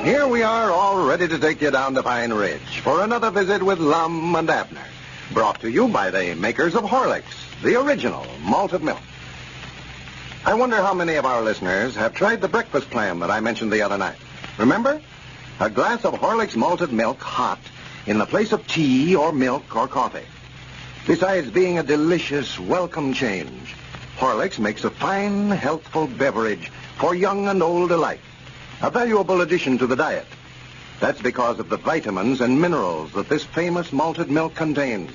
Here we are, all ready to take you down to Pine Ridge for another visit with Lum and Abner. Brought to you by the makers of Horlicks, the original malted milk. I wonder how many of our listeners have tried the breakfast plan that I mentioned the other night. Remember? A glass of Horlicks malted milk hot in the place of tea or milk or coffee. Besides being a delicious, welcome change, Horlicks makes a fine, healthful beverage for young and old alike. A valuable addition to the diet. That's because of the vitamins and minerals that this famous malted milk contains.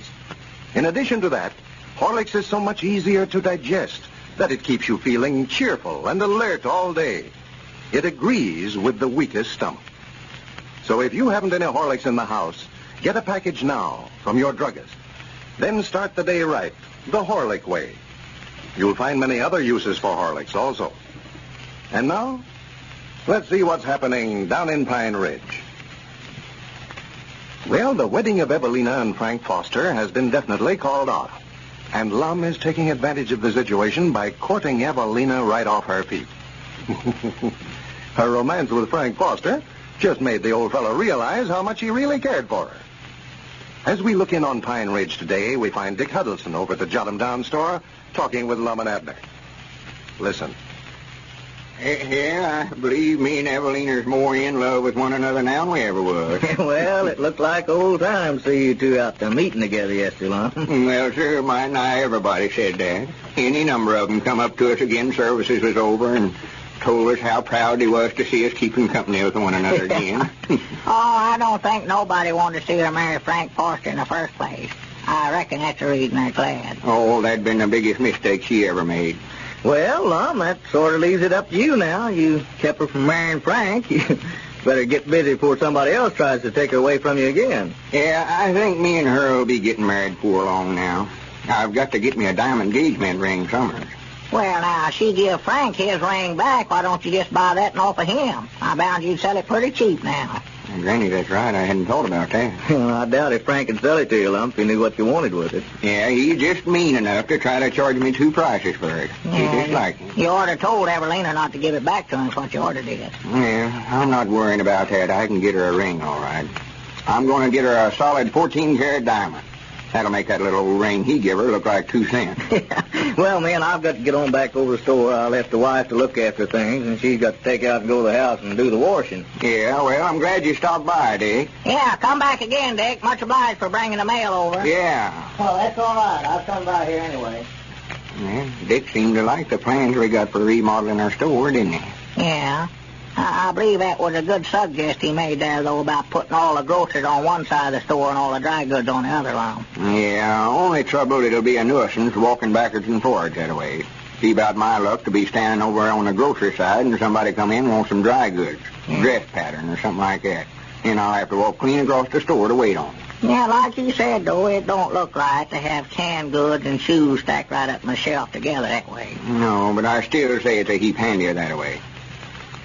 In addition to that, Horlicks is so much easier to digest that it keeps you feeling cheerful and alert all day. It agrees with the weakest stomach. So if you haven't any Horlicks in the house, get a package now from your druggist. Then start the day right, the Horlick way. You'll find many other uses for Horlicks also. And now, let's see what's happening down in Pine Ridge. Well, the wedding of Evalena and Frank Foster has been definitely called off. And Lum is taking advantage of the situation by courting Evalena right off her feet. Her romance with Frank Foster just made the old fellow realize how much he really cared for her. As we look in on Pine Ridge today, we find Dick Huddleston over at the Jot'em Down store talking with Lum and Abner. Listen. Yeah, I believe me and Evalena's more in love with one another now than we ever was. Well, it looked like old times to see you two out there meeting together yesterday, Lum. Well, sir, might not everybody said that. Any number of them come up to us again services was over and told us how proud he was to see us keeping company with one another again. Oh, I don't think nobody wanted to see her marry Frank Foster in the first place. I reckon that's the reason they're glad. Oh, that'd been the biggest mistake she ever made. Well, Lum, that sort of leaves it up to you now. You kept her from marrying Frank. You better get busy before somebody else tries to take her away from you again. Yeah, I think me and her will be getting married before long now. I've got to get me a diamond engagement ring somewhere. Well, now, she give Frank his ring back. Why don't you just buy that and off of him? I bound you'd sell it pretty cheap now. Granny, that's right. I hadn't thought about that. Well, I doubt if Frank could sell it to you, Lum, if he knew what you wanted with it. Yeah, he's just mean enough to try to charge me two prices for it. Yeah, he just like him. You ought to told Evalena not to give it back to him, is what you ought to did. Yeah, I'm not worrying about that. I can get her a ring, all right. I'm going to get her a solid 14-karat diamond. That'll make that little old ring he give her look like 2 cents. Well, man, I've got to get on back over the store. I left the wife to look after things, and she's got to take out and go to the house and do the washing. Yeah, well, I'm glad you stopped by, Dick. Yeah, come back again, Dick. Much obliged for bringing the mail over. Yeah. Oh, that's all right. I'll come by here anyway. Yeah, Dick seemed to like the plans we got for remodeling our store, didn't he? Yeah. I believe that was a good suggest he made there, though, about putting all the groceries on one side of the store and all the dry goods on the other, Lum. Yeah, only trouble it'll be a nuisance walking backwards and forwards that way. See about my luck to be standing over on the grocery side and somebody come in and want some dry goods, dress pattern or something like that. And I'll have to walk clean across the store to wait on them. Yeah, like you said, though, it don't look right to have canned goods and shoes stacked right up on the shelf together that way. No, but I still say it's a heap handier that way.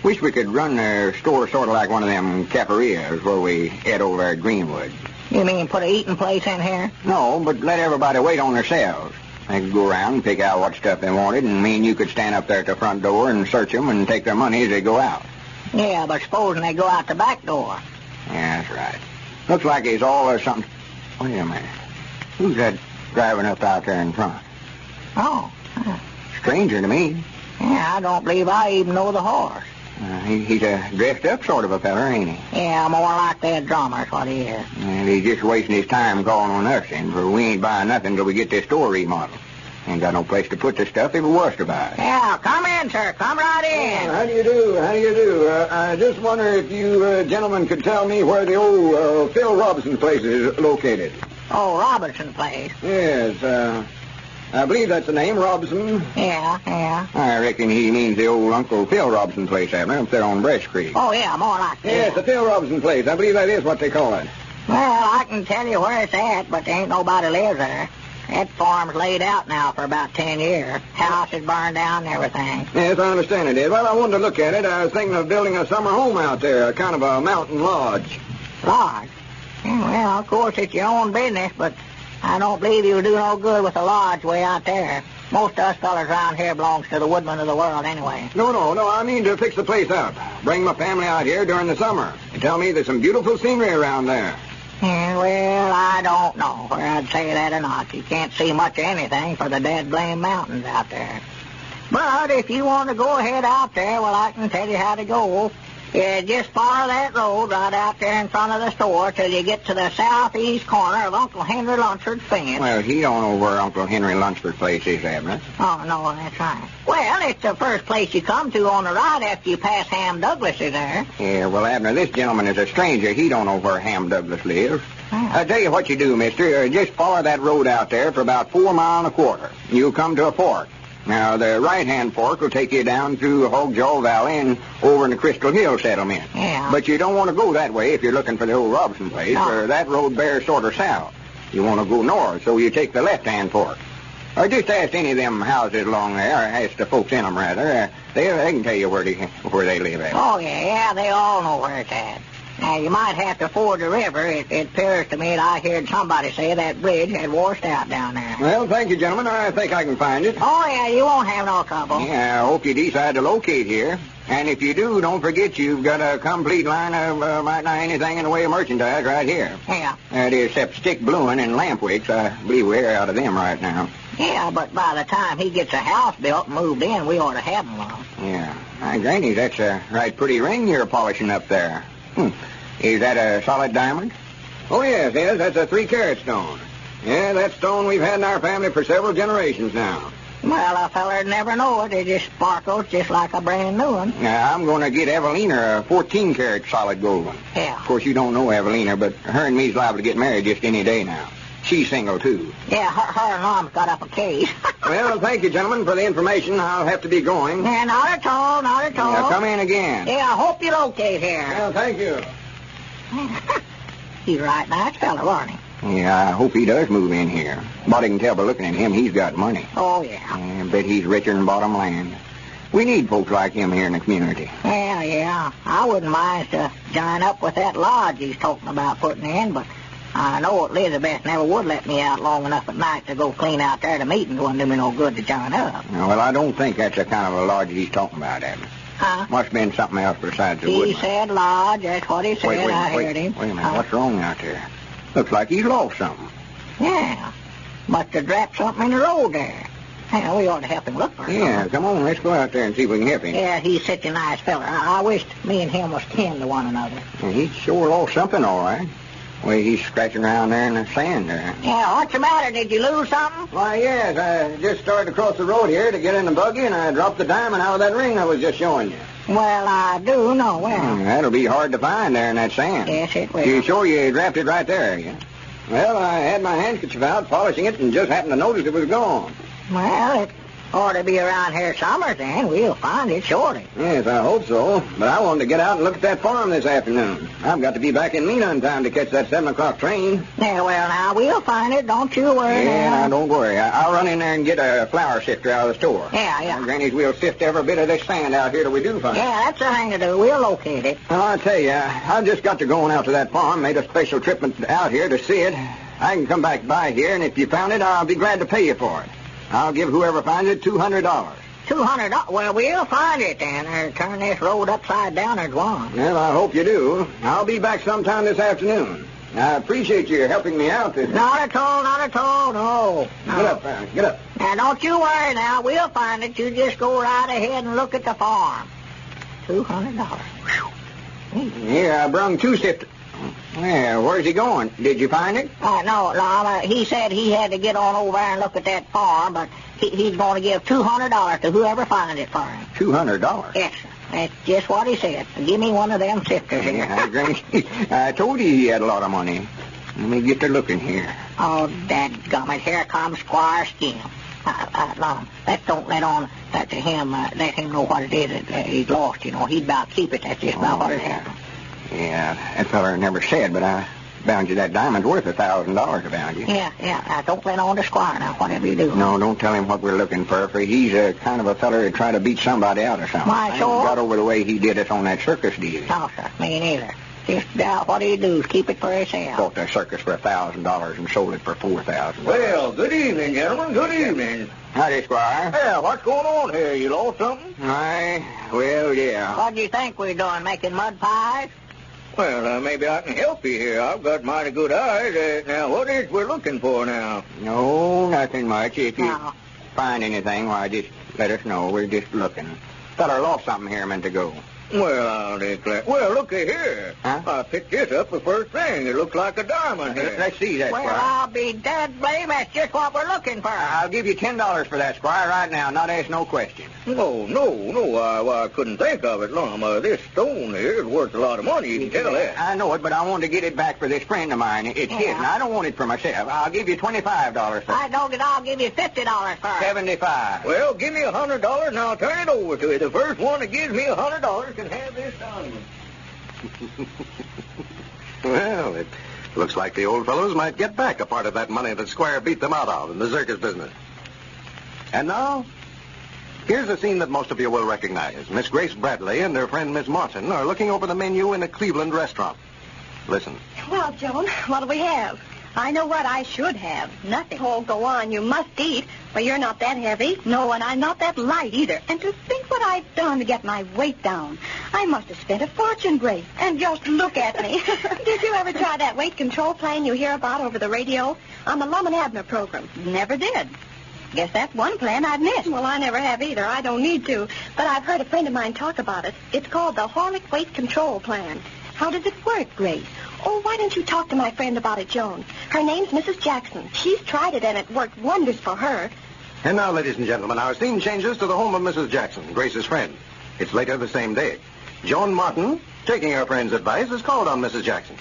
Wish we could run the store sort of like one of them cafeterias where we ate over at Greenwood. You mean put a eating place in here? No, but let everybody wait on themselves. They could go around and pick out what stuff they wanted, and me and you could stand up there at the front door and search them and take their money as they go out. Yeah, but supposing they go out the back door. Yeah, that's right. Looks like it's all or something. Wait a minute. Who's that driving up out there in front? Oh. Stranger to me. Yeah, I don't believe I even know the horse. He's a dressed-up sort of a feller, ain't he? Yeah, more like that drummer is what he is. And he's just wasting his time calling on us, then, for we ain't buying nothing till we get this store remodeled. Ain't got no place to put the stuff if it was to buy it. Yeah, come in, sir. Come right in. How do you do? How do you do? I just wonder if you gentlemen could tell me where the old Phil Robinson place is located. Oh, Robinson place. Yes, I believe that's the name, Robinson. Yeah. I reckon he means the old Uncle Phil Robinson place, Abner, up there on Breast Creek. Oh, yeah, more like that. Yes, the Phil Robinson place. I believe that is what they call it. Well, I can tell you where it's at, but there ain't nobody lives there. That farm's laid out now for about 10 years. House is burned down and everything. Yes, I understand it is. Well, I wanted to look at it. I was thinking of building a summer home out there, kind of a mountain lodge. Lodge? Well, of course, it's your own business, but I don't believe you'll do no good with a lodge way out there. Most of us fellas around here belongs to the woodmen of the world anyway. No, I mean to fix the place up. Bring my family out here during the summer. And tell me there's some beautiful scenery around there. Yeah, well, I don't know whether I'd say that or not. You can't see much of anything for the dead blame mountains out there. But if you want to go ahead out there, well, I can tell you how to go. Yeah, just follow that road right out there in front of the store till you get to the southeast corner of Uncle Henry Lunsford's fence. Well, he don't know where Uncle Henry Lunsford's place is, Abner. Oh, no, that's right. Well, it's the first place you come to on the right after you pass Ham Douglas's there. Yeah, well, Abner, this gentleman is a stranger. He don't know where Ham Douglas lives. I'll tell you what you do, mister. Just follow that road out there for about 4 miles and a quarter. You'll come to a fork. Now, the right-hand fork will take you down through Hogjaw Valley and over in the Crystal Hill settlement. Yeah. But you don't want to go that way if you're looking for the old Robinson place, No. for that road bears sort of south. You want to go north, so you take the left-hand fork. Or just ask any of them houses along there, or ask the folks in them, rather. They can tell you where they live at. Oh, yeah, they all know where it's at. Now, you might have to ford the river. It appears to me that I heard somebody say that bridge had washed out down there. Well, thank you, gentlemen. I think I can find it. Oh, yeah, you won't have no trouble. Yeah, I hope you decide to locate here. And if you do, don't forget you've got a complete line of might not anything in the way of merchandise right here. Yeah. That is, except stick bluing and lamp wicks. I believe we're out of them right now. Yeah, but by the time he gets a house built and moved in, we ought to have him one. Yeah. My granny, that's a right pretty ring you're polishing up there. Is that a solid diamond? Oh, yes, that's a 3-carat stone. Yeah, that stone we've had in our family for several generations now. Well, a feller'd never know it. It just sparkles just like a brand new one. Now, I'm going to get Evalena a 14-carat solid gold one. Yeah. Of course, you don't know Evalena, but her and me's liable to get married just any day now. She's single, too. Yeah, her and Mom's got up a case. Well, thank you, gentlemen, for the information. I'll have to be going. Yeah, not at all, not at all. Now, come in again. Yeah, I hope you locate here. Well, thank you. He's a right nice fella, wasn't he? Yeah, I hope he does move in here. But I can tell by looking at him, he's got money. Oh, yeah. I bet he's richer than bottom land. We need folks like him here in the community. Yeah. I wouldn't mind to join up with that lodge he's talking about putting in, but I know Elizabeth never would let me out long enough at night to go clean out there. The meetings wouldn't do me no good to join up. Well, I don't think that's the kind of a lodge he's talking about, Abner. Huh? Must have been something else besides the He woodman. said lodge, that's what he said. I heard him. Wait a minute, what's wrong out there? Looks like he's lost something. Yeah. Must have dropped something in the road there. Yeah, we ought to help him look for it. Yeah, come on, let's go out there and see if we can help him. Yeah, he's such a nice fella. I wished me and him was kin to one another. Well, he sure lost something, all right. Well, he's scratching around there in the sand there. Yeah, what's the matter? Did you lose something? Why, yes, I just started across the road here to get in the buggy, and I dropped the diamond out of that ring I was just showing you. Well, I do know. Well, That'll be hard to find there in that sand. yes, it will. You sure you dropped it right there, yeah? Well, I had my handkerchief out polishing it and just happened to notice it was gone. Well, it ought to be around here somewhere then. We'll find it shortly. Yes, I hope so. But I wanted to get out and look at that farm this afternoon. I've got to be back in Mena in time to catch that 7 o'clock train. Yeah, well, now, we'll find it. Don't you worry Yeah, now. now, don't worry. I'll run in there and get a flour sifter out of the store. Yeah. Granny's, we'll sift every bit of this sand out here till we do find it. Yeah, that's the thing to do. We'll locate it. Well, I tell you, I've just got to going out to that farm, made a special trip out here to see it. I can come back by here, and if you found it, I'll be glad to pay you for it. I'll give whoever finds it $200. $200. Well, we'll find it then. Or turn this road upside down or one. Well, I hope you do. I'll be back sometime this afternoon. I appreciate you helping me out this... Not at all, no. Get up, Barry. Get up. Now, don't you worry now. We'll find it. You just go right ahead and look at the farm. $200. Here, I brung 2 sifters. Yeah, where's he going? Did you find it? No. He said he had to get on over there and look at that farm, but he's going to give $200 to whoever finds it for him. $200? Yes, sir. That's just what he said. Give me one of them sifters here. I told you he had a lot of money. Let me get to looking here. Oh, dadgummit, here comes Squire Skimp. Lum, let's don't let him know what it is that he's lost, you know. He'd about keep it. That's just about what it happened. Yeah, that feller never said, but I bound you that diamond's worth $1,000, I bound you. Yeah. Don't let on to Squire now, whatever you do. No, don't tell him what we're looking for he's a kind of a feller to try to beat somebody out or something. Why, I sure. ain't got over the way he did us on that circus deal. No, sir, me neither. Just what do you do? Keep it for yourself. Bought that circus for $1,000 and sold it for $4,000. Well, good evening, gentlemen. Good evening. Howdy, Squire. Yeah, what's going on here? You lost something? Well, yeah. What do you think we're doing, making mud pies? Well, maybe I can help you here. I've got mighty good eyes. Now, what is we're looking for now? No, nothing much. If you No. find anything, why, just let us know. We're just looking. Feller lost something here a minute ago. Well, I'll declare. Well, looky here. Huh? I picked this up the first thing. It looks like a diamond here. Let's see that, Well, Squire. I'll be dead blame. That's just what we're looking for. I'll give you $10 for that, Squire, right now. Not ask no questions. No. I couldn't think of it, Lum. This stone here is worth a lot of money. You can tell that. I know it, but I want to get it back for this friend of mine. It's his, and I don't want it for myself. I'll give you $25 for it. I know that I'll give you $50 for it. 75. Well, give me $100 and I'll turn it over to you. The first one that gives me $100 can have this diamond. Well, it looks like the old fellows might get back a part of that money that Squire beat them out of in the circus business. And now, here's a scene that most of you will recognize. Miss Grace Bradley and her friend Miss Martin are looking over the menu in a Cleveland restaurant. Listen. Well, Joan, what do we have? I know what I should have. Nothing. Oh, go on. You must eat. Well, you're not that heavy. No, and I'm not that light either. And to think what I've done to get my weight down. I must have spent a fortune, Grace. And just look at me. Did you ever try that weight control plan you hear about over the radio on the Lum and Abner program? Never did. Guess that's one plan I've missed. Well, I never have either. I don't need to. But I've heard a friend of mine talk about it. It's called the Horlick Weight Control Plan. How does it work, Grace? Oh, why don't you talk to my friend about it, Joan? Her name's Mrs. Jackson. She's tried it, and it worked wonders for her. And now, ladies and gentlemen, our scene changes to the home of Mrs. Jackson, Grace's friend. It's later the same day. Joan Martin, taking her friend's advice, has called on Mrs. Jackson.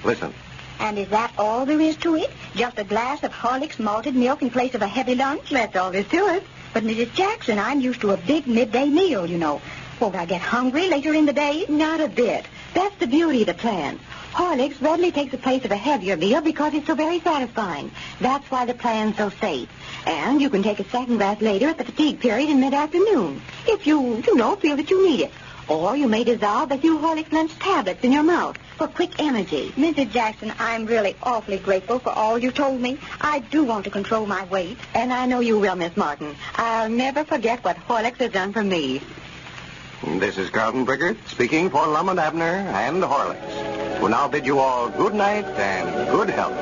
Listen. And is that all there is to it? Just a glass of Horlick's malted milk in place of a heavy lunch? That's all there's to it. But, Mrs. Jackson, I'm used to a big midday meal, you know. Won't I get hungry later in the day? Not a bit. That's the beauty of the plan. Horlicks readily takes the place of a heavier meal because it's so very satisfying. That's why the plan's so safe. And you can take a second glass later at the fatigue period in mid-afternoon, if you feel that you need it. Or you may dissolve a few Horlicks lunch tablets in your mouth for quick energy. Mrs. Jackson, I'm really awfully grateful for all you told me. I do want to control my weight. And I know you will, Miss Martin. I'll never forget what Horlicks has done for me. This is Carlton Brickert speaking for Lum and Abner and Horlicks, who now bid you all good night and good health.